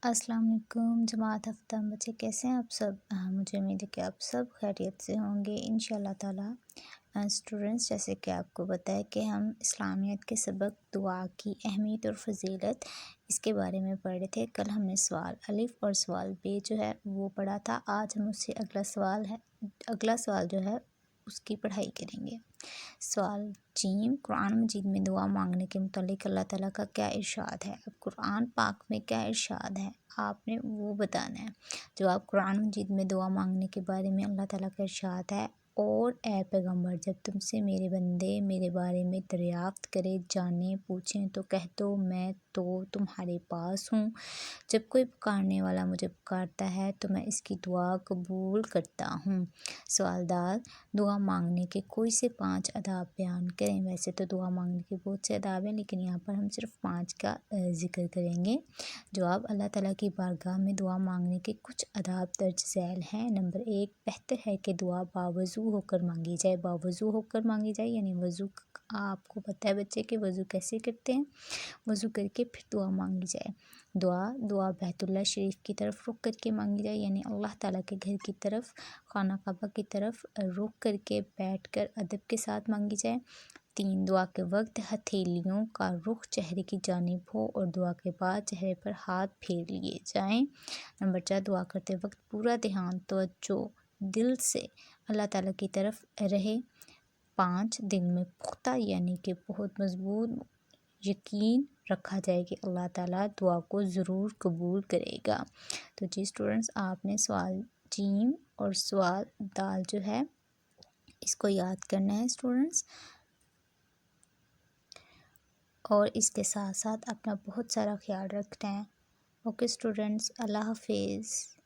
السلام علیکم جماعت ہفتہ بچے، کیسے ہیں آپ سب؟ مجھے امید ہے کہ آپ سب خیریت سے ہوں گے انشاءاللہ تعالی۔ اسٹوڈنٹس، جیسے کہ آپ کو پتہ ہے کہ ہم اسلامیات کے سبق دعا کی اہمیت اور فضیلت اس کے بارے میں پڑھ رہے تھے۔ کل ہم نے سوال الف اور سوال بے جو ہے وہ پڑھا تھا۔ آج ہم اس سے اگلا سوال جو ہے اس کی پڑھائی کریں گے۔ سوال جیم، قرآن مجید میں دعا مانگنے کے متعلق اللہ تعالیٰ کا کیا ارشاد ہے؟ اب قرآن پاک میں کیا ارشاد ہے آپ نے وہ بتانا ہے۔ جواب، قرآن مجید میں دعا مانگنے کے بارے میں اللہ تعالیٰ کا ارشاد ہے، اور اے پیغمبر، جب تم سے میرے بندے میرے بارے میں دریافت کرے، جانیں، پوچھیں تو کہہ دو میں تو تمہارے پاس ہوں۔ جب کوئی پکارنے والا مجھے پکارتا ہے تو میں اس کی دعا قبول کرتا ہوں۔ سوال دال، دعا مانگنے کے کوئی سے 5 آداب بیان کریں۔ ویسے تو دعا مانگنے کے بہت سے آداب ہیں، لیکن یہاں پر ہم صرف 5 کا ذکر کریں گے۔ جواب، اللہ تعالیٰ کی بارگاہ میں دعا مانگنے کے کچھ آداب درج ذیل ہیں۔ نمبر 1، بہتر ہے کہ دعا باوضو ہو کر مانگی جائے۔ باوضو ہو کر مانگی جائے یعنی وضو، آپ کو پتہ ہے بچے کہ وضو کیسے کرتے ہیں، وضو کر کے پھر دعا مانگی جائے۔ دعا بیت اللہ شریف کی طرف رخ کر کے مانگی جائے، یعنی اللہ تعالیٰ کے گھر کی طرف، خانہ کعبہ کی طرف رخ کر کے بیٹھ کر ادب کے ساتھ مانگی جائے۔ 3، دعا کے وقت ہتھیلیوں کا رخ چہرے کی جانب ہو اور دعا کے بعد چہرے پر ہاتھ پھیر لیے جائیں۔ نمبر 4، دعا کرتے وقت پورا دھیان، توجہ دل سے اللہ تعالیٰ کی طرف رہے۔ 5، دل میں پختہ یعنی کہ بہت مضبوط یقین رکھا جائے کہ اللہ تعالیٰ دعا کو ضرور قبول کرے گا۔ تو جی اسٹوڈنٹس، آپ نے سوال جیم اور سوال دال جو ہے اس کو یاد کرنا ہے اسٹوڈنٹس، اور اس کے ساتھ ساتھ اپنا بہت سارا خیال رکھنا ہے۔ اوکے اسٹوڈنٹس، اللہ حافظ۔